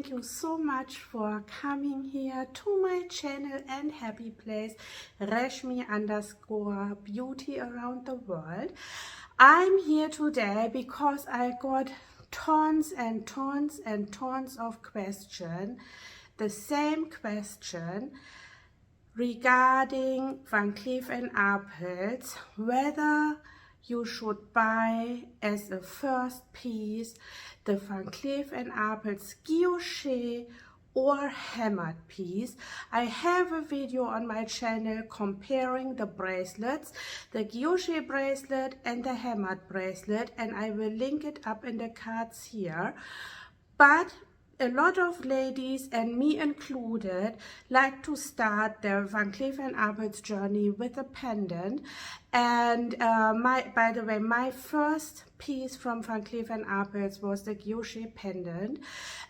thank you so much for coming here to my channel and happy place, Reshmi _ beauty around the world. I'm here today because I got tons and tons and tons of questions, the same question regarding Van Cleef & Arpels, whether you should buy as a first piece the Van Cleef & Arpels Guilloché or hammered piece. I have a video on my channel comparing the bracelets, the Guilloché bracelet and the hammered bracelet, and I will link it up in the cards here. But a lot of ladies, and me included, like to start their Van Cleef & Arpels journey with a pendant. And by the way, my first piece from Van Cleef & Arpels was the Guilloché pendant.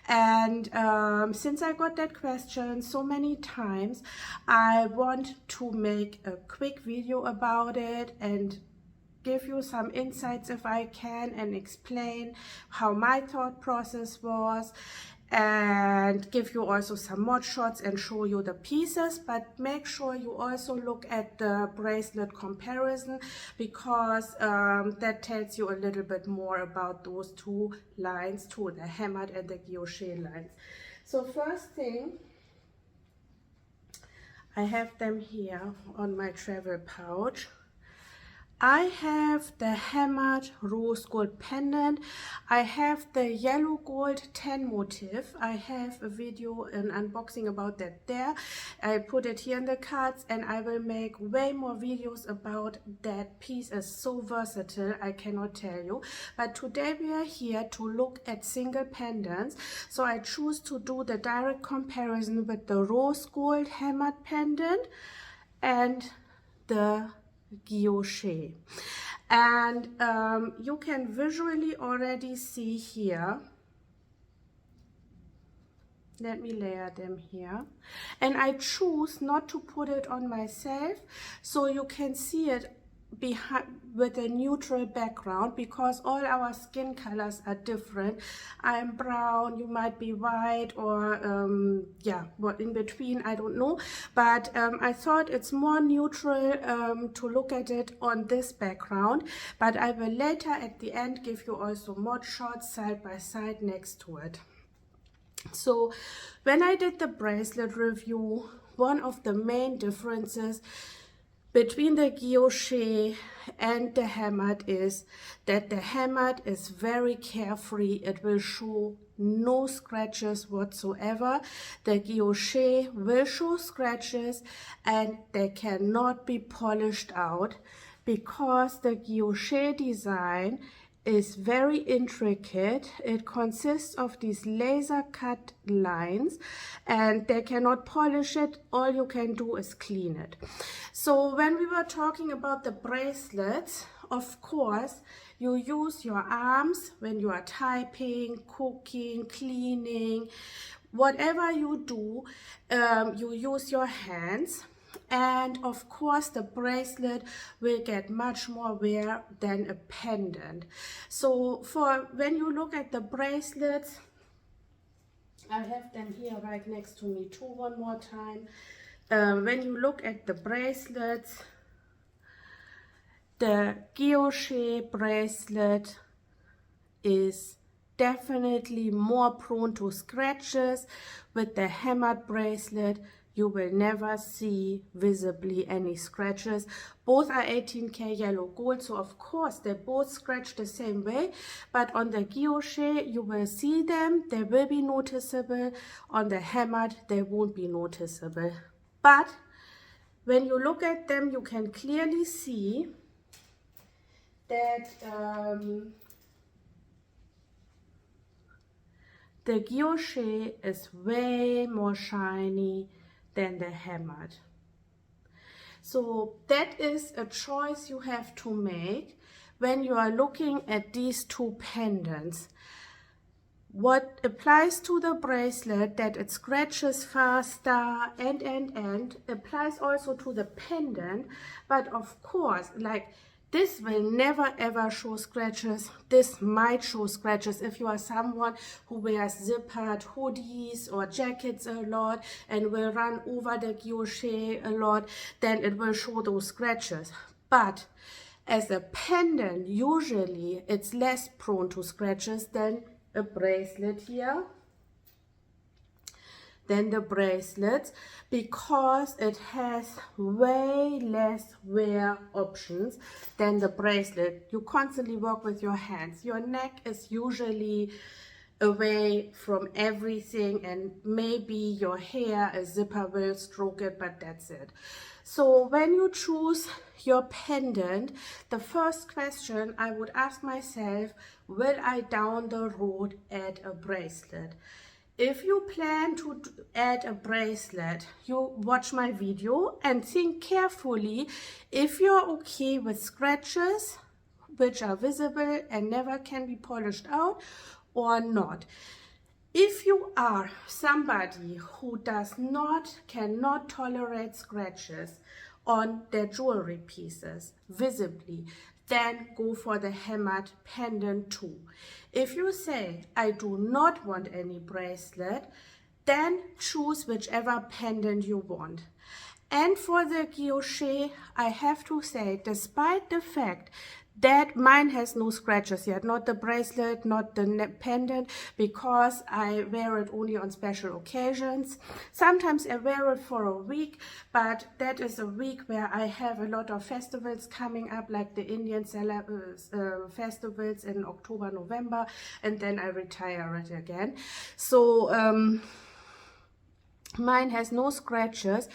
And since I got that question so many times, I want to make a quick video about it and give you some insights if I can, and explain how my thought process was, and give you also some mod shots and show you the pieces. But make sure you also look at the bracelet comparison, because that tells you a little bit more about those two lines too, the hammered and the Guilloché lines. So first thing, I have them here on my travel pouch. I have the hammered rose gold pendant. I have the yellow gold 10 motif. I have a video, an unboxing about that there. I put it here in the cards, and I will make way more videos about that piece. It's so versatile, I cannot tell you. But today we are here to look at single pendants. So I choose to do the direct comparison with the rose gold hammered pendant and the Guilloché. And you can visually already see here. Let me layer them here, and I choose not to put it on myself so you can see it behind with a neutral background, because all our skin colors are different. I'm brown, you might be white, or yeah, what in between, I don't know. But I thought it's more neutral to look at it on this background. But I will later at the end give you also mod shots side by side next to it. So when I did the bracelet review, one of the main differences between the Guilloché and the hammered is that the hammered is very carefree. It will show no scratches whatsoever. The Guilloché will show scratches, and they cannot be polished out, because the Guilloché design is very intricate. It consists of these laser cut lines, and they cannot polish it. All you can do is clean it. So when we were talking about the bracelets, of course you use your arms when you are typing, cooking, cleaning, whatever you do, you use your hands. And of course the bracelet will get much more wear than a pendant. So for when you look at the bracelets, I have them here right next to me too one more time. When you look at the bracelets, the Guilloché bracelet is definitely more prone to scratches. With the hammered bracelet, you will never see visibly any scratches. Both are 18K yellow gold, so of course they both scratch the same way. But on the Guilloché, you will see them, they will be noticeable. On the hammered, they won't be noticeable. But when you look at them, you can clearly see that the Guilloché is way more shiny than the hammered. So that is a choice you have to make when you are looking at these two pendants. What applies to the bracelet, that it scratches faster and applies also to the pendant. But of course, like This will never ever show scratches. This might show scratches if you are someone who wears zippered hoodies or jackets a lot and will run over the guilloché a lot, then it will show those scratches. But as a pendant, usually it's less prone to scratches than a bracelet here. Than the bracelets, because it has way less wear options than the bracelet. You constantly work with your hands. Your neck is usually away from everything, and maybe your hair, a zipper will stroke it, but that's it. So when you choose your pendant, the first question I would ask myself, will I down the road add a bracelet? If you plan to add a bracelet, you watch my video and think carefully if you're okay with scratches which are visible and never can be polished out or not. If you are somebody who cannot tolerate scratches on their jewelry pieces visibly, then go for the hammered pendant too. If you say, I do not want any bracelet, then choose whichever pendant you want. And for the guilloché, I have to say, despite the fact that mine has no scratches yet, not the bracelet, not the pendant, because I wear it only on special occasions. Sometimes I wear it for a week, but that is a week where I have a lot of festivals coming up, like the Indian festivals in October, November, and then I retire it again. So mine has no scratches.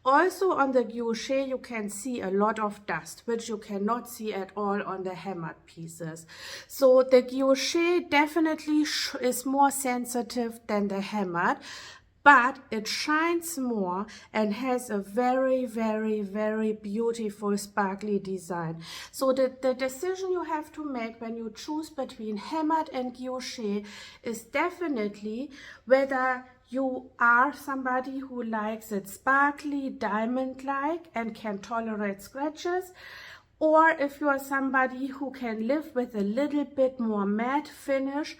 Also on the guilloché you can see a lot of dust, which you cannot see at all on the hammered pieces. So the guilloché definitely is more sensitive than the hammered, but it shines more and has a very, very, very beautiful sparkly design. So the decision you have to make when you choose between hammered and guilloché is definitely whether you are somebody who likes it sparkly, diamond-like and can tolerate scratches, or if you are somebody who can live with a little bit more matte finish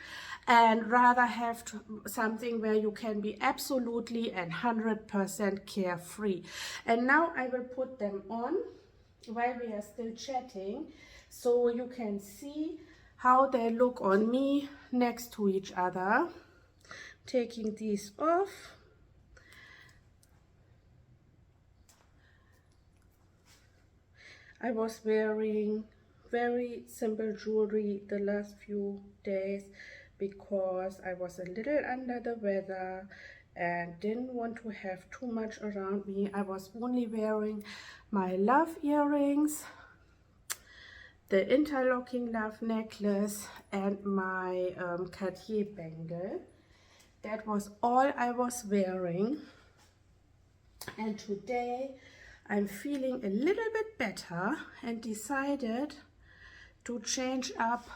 and rather have something where you can be absolutely and 100% carefree. And now I will put them on while we are still chatting, so you can see how they look on me next to each other. Taking these off. I was wearing very simple jewelry the last few days because I was a little under the weather and didn't want to have too much around me. I was only wearing my love earrings, the interlocking love necklace, and my Cartier bangle. That was all I was wearing, and today I'm feeling a little bit better and decided to change up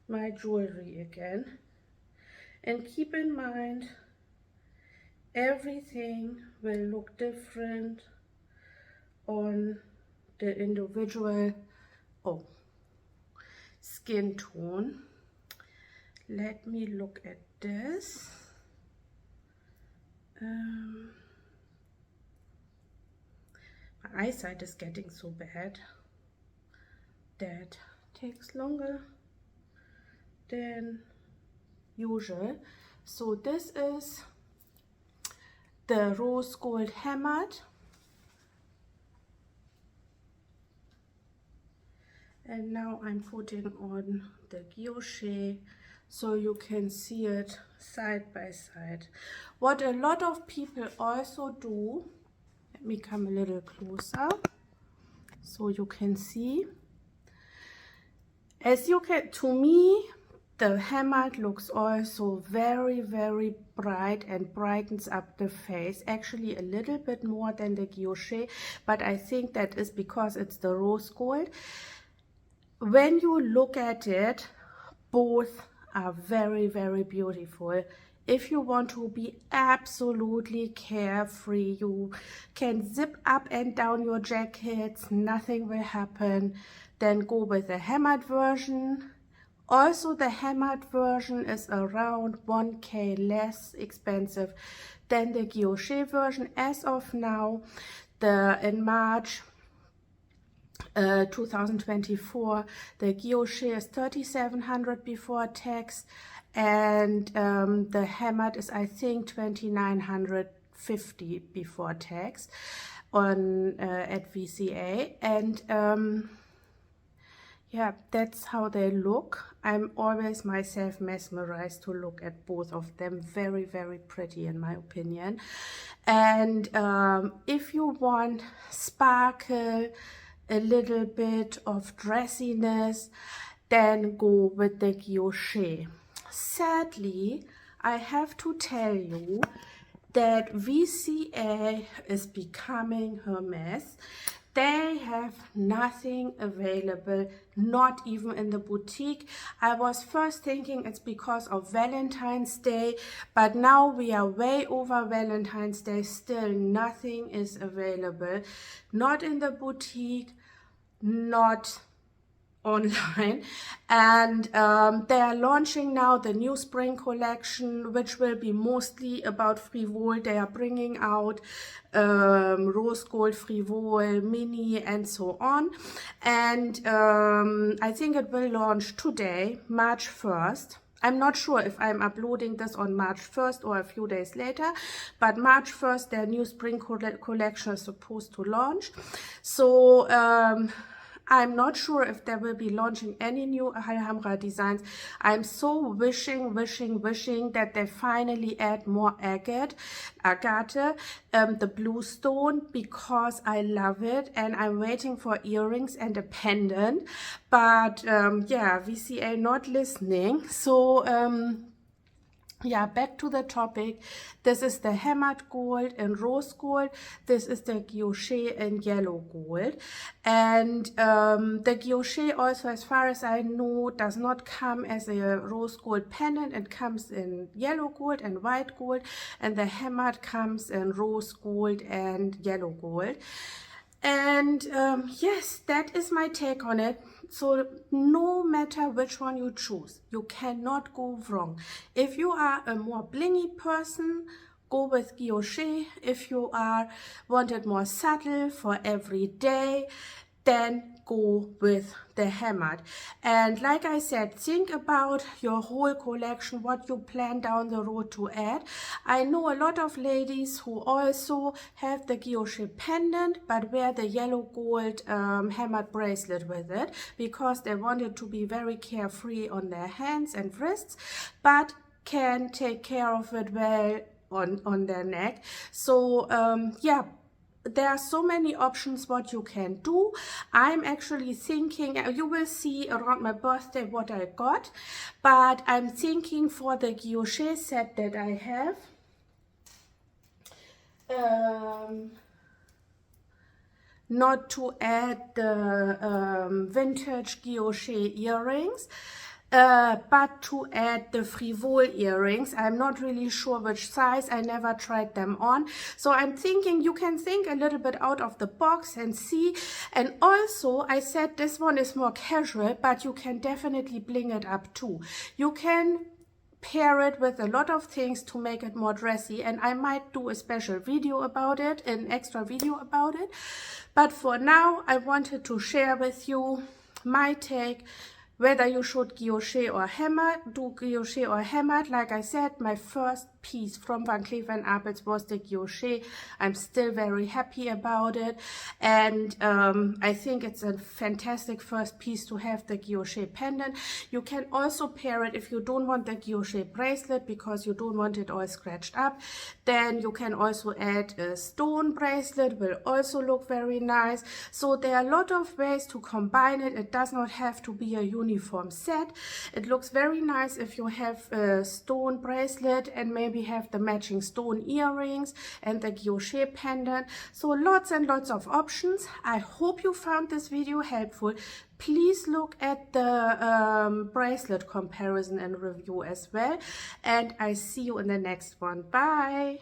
my jewelry again. And keep in mind, everything will look different on the individual skin tone. Let me look at this. My eyesight is getting so bad that takes longer than usual. So this is the rose gold hammered, and now I'm putting on the guilloché so you can see it side by side. What a lot of people also do, let me come a little closer so you can see. As you can, to me, the hammered looks also very, very bright and brightens up the face, actually a little bit more than the guilloché, but I think that is because it's the rose gold. When you look at it, both are very, very beautiful if you want to be absolutely carefree, you can zip up and down your jackets, nothing will happen, then go with the hammered version. Also, the hammered version is around 1K less expensive than the Guilloché version as of now. In March 2024, the Guilloché is 3,700 before tax, and the hammered is, I think, 2,950 before tax on at VCA. And yeah, that's how they look. I'm always myself mesmerized to look at both of them. Very, very pretty in my opinion. And if you want sparkle, a little bit of dressiness, then go with the Guilloché. Sadly, I have to tell you that VCA is becoming a mess. They have nothing available, not even in the boutique. I was first thinking it's because of Valentine's Day, but now we are way over Valentine's Day. Still nothing is available, not in the boutique, not online. And they are launching now the new spring collection, which will be mostly about frivole. They are bringing out rose gold frivole, mini, and so on. And I think it will launch today, March 1st. I'm not sure if I'm uploading this on March 1st or a few days later, but March 1st, their new spring collection is supposed to launch. So I'm not sure if they will be launching any new Alhambra designs. I'm so wishing that they finally add more agate, the blue stone, because I love it, and I'm waiting for earrings and a pendant. But yeah, VCA not listening. So yeah, back to the topic. This is the hammered gold and rose gold. This is the Guilloché in yellow gold. And the Guilloché also, as far as I know, does not come as a rose gold pendant. It comes in yellow gold and white gold. And the hammered comes in rose gold and yellow gold. And yes, that is my take on it. So no matter which one you choose, you cannot go wrong. If you are a more blingy person, go with Guilloché. If you want it more subtle for every day, then go with the hammered. And like I said, think about your whole collection, what you plan down the road to add. I know a lot of ladies who also have the Guilloché pendant but wear the yellow gold hammered bracelet with it because they want it to be very carefree on their hands and wrists, but can take care of it well on their neck. So yeah, there are so many options what you can do. I'm actually thinking, you will see around my birthday what I got, but I'm thinking for the Guilloché set that I have, not to add the vintage Guilloché earrings, but to add the frivole earrings. I'm not really sure which size. I never tried them on. So I'm thinking you can think a little bit out of the box and see. And also I said this one is more casual, but you can definitely bling it up too. You can pair it with a lot of things to make it more dressy, and I might do a special video about it, an extra video about it. But for now, I wanted to share with you my take, whether you should Guilloché or hammered, do Guilloché or hammered. Like I said, my first piece from Van Cleef&Arpels was the Guilloché. I'm still very happy about it, and I think it's a fantastic first piece to have the Guilloché pendant. You can also pair it if you don't want the Guilloché bracelet because you don't want it all scratched up. Then you can also add a stone bracelet, will also look very nice. So there are a lot of ways to combine it. It does not have to be a unique uniform set. It looks very nice if you have a stone bracelet and maybe have the matching stone earrings and the guilloché pendant. So lots and lots of options. I hope you found this video helpful. Please look at the bracelet comparison and review as well. And I see you in the next one. Bye.